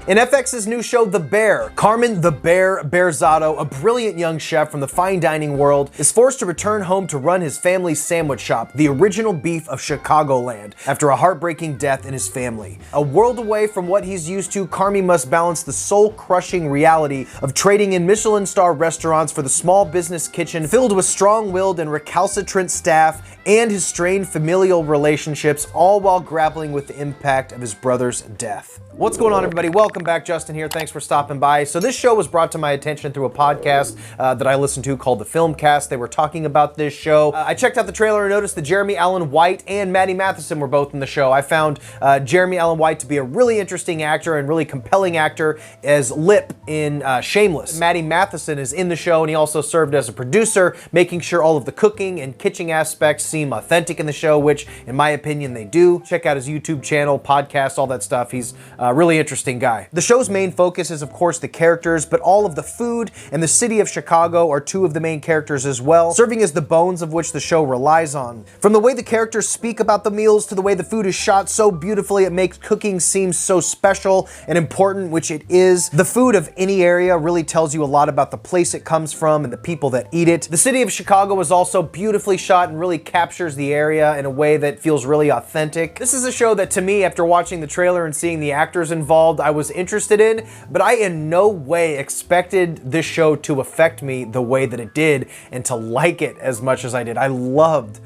In FX's new show, The Bear, Carmen the Bear Berzatto, a brilliant young chef from the fine dining world, is forced to return home to run his family's sandwich shop, the original beef of Chicagoland, after a heartbreaking death in his family. A world away from what he's used to, Carmy must balance the soul-crushing reality of trading in Michelin star restaurants for the small business kitchen filled with strong-willed and recalcitrant staff and his strained familial relationships, all while grappling with the impact of his brother's death. What's going on, everybody? Welcome back. Justin here. Thanks for stopping by. So this show was brought to my attention through a podcast that I listened to called The Filmcast. They were talking about this show. I checked out the trailer and noticed that Jeremy Allen White and Maddie Matheson were both in the show. I found Jeremy Allen White to be a really interesting actor and really compelling actor as Lip in Shameless. Maddie Matheson is in the show, and he also served as a producer, making sure all of the cooking and kitchen aspects seem authentic in the show, which in my opinion they do. Check out his YouTube channel, podcast, all that stuff. He's a really interesting guy. The show's main focus is of course the characters, but all of the food and the city of Chicago are two of the main characters as well, serving as the bones of which the show relies on. From the way the characters speak about the meals to the way the food is shot so beautifully, it makes cooking seem so special and important, which it is. The food of any area really tells you a lot about the place it comes from and the people that eat it. The city of Chicago is also beautifully shot and really captures the area in a way that feels really authentic. This is a show that, to me, after watching the trailer and seeing the actors involved, I was interested in, but I in no way expected this show to affect me the way that it did and to like it as much as I did. I loved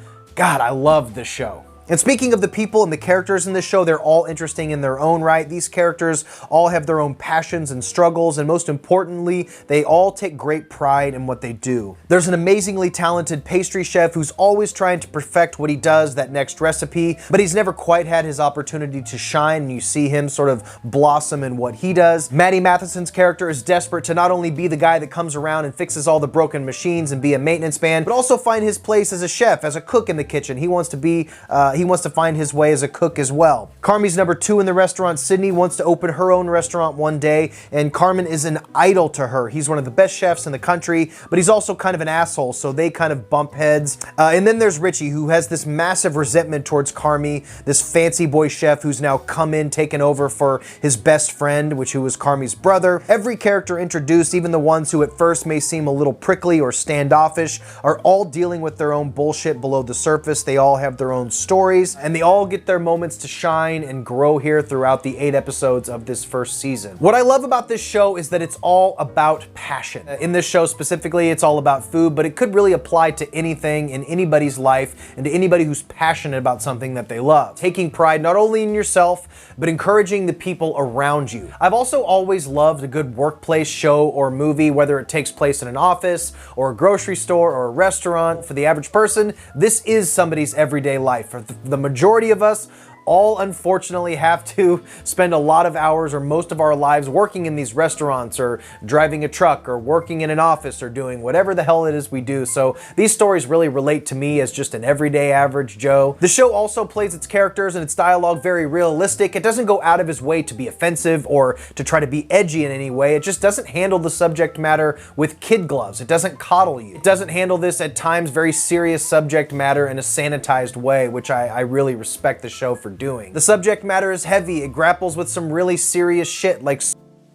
this show. And speaking of the people and the characters in this show, they're all interesting in their own right. These characters all have their own passions and struggles, and most importantly, they all take great pride in what they do. There's an amazingly talented pastry chef who's always trying to perfect what he does, that next recipe, but he's never quite had his opportunity to shine, and you see him sort of blossom in what he does. Maddie Matheson's character is desperate to not only be the guy that comes around and fixes all the broken machines and be a maintenance man, but also find his place as a chef, as a cook in the kitchen. He wants to find his way as a cook as well. Carmy's number 2 in the restaurant, Sydney, wants to open her own restaurant one day, and Carmen is an idol to her. He's one of the best chefs in the country, but he's also kind of an asshole, so they kind of bump heads. And then there's Richie, who has this massive resentment towards Carmy, this fancy boy chef who's now come in, taken over for his best friend, who was Carmy's brother. Every character introduced, even the ones who at first may seem a little prickly or standoffish, are all dealing with their own bullshit below the surface. They all have their own stories, and they all get their moments to shine and grow here throughout the 8 episodes of this first season. What I love about this show is that it's all about passion. In this show specifically, it's all about food, but it could really apply to anything in anybody's life and to anybody who's passionate about something that they love. Taking pride not only in yourself, but encouraging the people around you. I've also always loved a good workplace show or movie, whether it takes place in an office or a grocery store or a restaurant. For the average person, this is somebody's everyday life. For the majority of us all unfortunately have to spend a lot of hours or most of our lives working in these restaurants or driving a truck or working in an office or doing whatever the hell it is we do. So these stories really relate to me as just an everyday average Joe. The show also plays its characters and its dialogue very realistic. It doesn't go out of his way to be offensive or to try to be edgy in any way. It just doesn't handle the subject matter with kid gloves. It doesn't coddle you. It doesn't handle this at times very serious subject matter in a sanitized way, which I really respect the show for doing. The subject matter is heavy. It grapples with some really serious shit like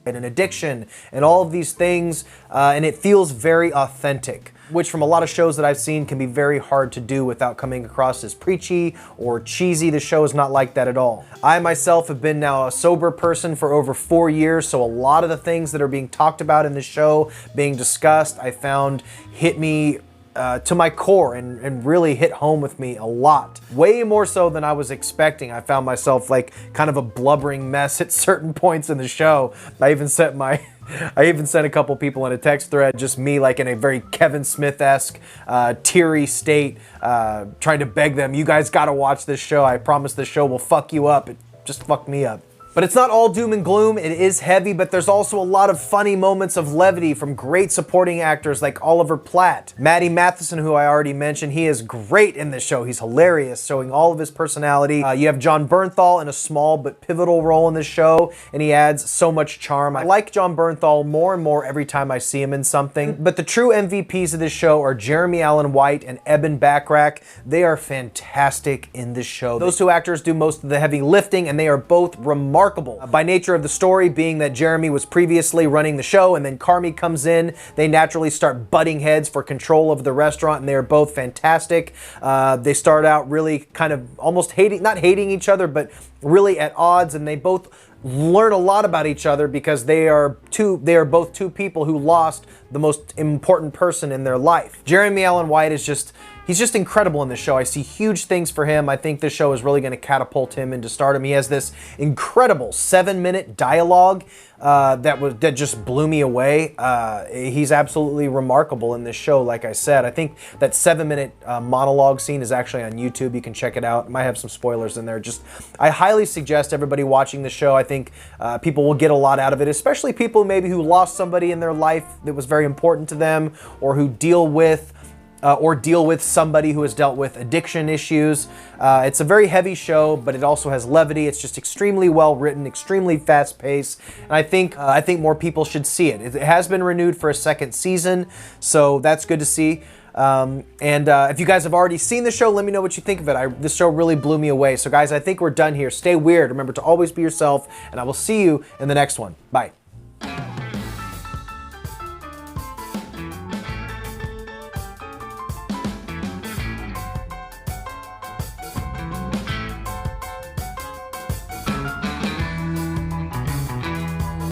and addiction and all of these things, and it feels very authentic, which from a lot of shows that I've seen can be very hard to do without coming across as preachy or cheesy. The show is not like that at all. I myself have been now a sober person for over 4 years, so a lot of the things that are being talked about in the show, being discussed, I found hit me to my core and really hit home with me a lot. Way more so than I was expecting. I found myself like kind of a blubbering mess at certain points in the show. I even sent a couple people in a text thread, just me like in a very Kevin Smith-esque, teary state, trying to beg them, you guys gotta watch this show. I promise this show will fuck you up. It just fucked me up. But it's not all doom and gloom. It is heavy, but there's also a lot of funny moments of levity from great supporting actors like Oliver Platt. Maddie Matheson, who I already mentioned, he is great in this show. He's hilarious, showing all of his personality. You have Jon Bernthal in a small but pivotal role in this show, and he adds so much charm. I like Jon Bernthal more and more every time I see him in something. But the true MVPs of this show are Jeremy Allen White and Eben Backrack. They are fantastic in this show. Those two actors do most of the heavy lifting, and they are both remarkable remarkable. By nature of the story being that Jeremy was previously running the show and then Carmy comes in, they naturally start butting heads for control of the restaurant, and they're both fantastic. They start out really kind of almost not hating each other, but really at odds, and they both learn a lot about each other because they are both two people who lost the most important person in their life. Jeremy Allen White is he's just incredible in this show. I see huge things for him. I think this show is really going to catapult him into stardom. He has this incredible 7-minute dialogue that just blew me away. He's absolutely remarkable in this show. Like I said, I think that 7-minute monologue scene is actually on YouTube. You can check it out. It might have some spoilers in there. I highly suggest everybody watching the show. I think people will get a lot out of it, especially people maybe who lost somebody in their life that was very important to them, or who deal with somebody who has dealt with addiction issues. It's a very heavy show, but it also has levity. It's just extremely well written, extremely fast paced, and I think more people should see it. It has been renewed for a second season, so that's good to see. If you guys have already seen the show, let me know what you think of it. This show really blew me away. So guys, I think we're done here. Stay weird. Remember to always be yourself, and I will see you in the next one. Bye.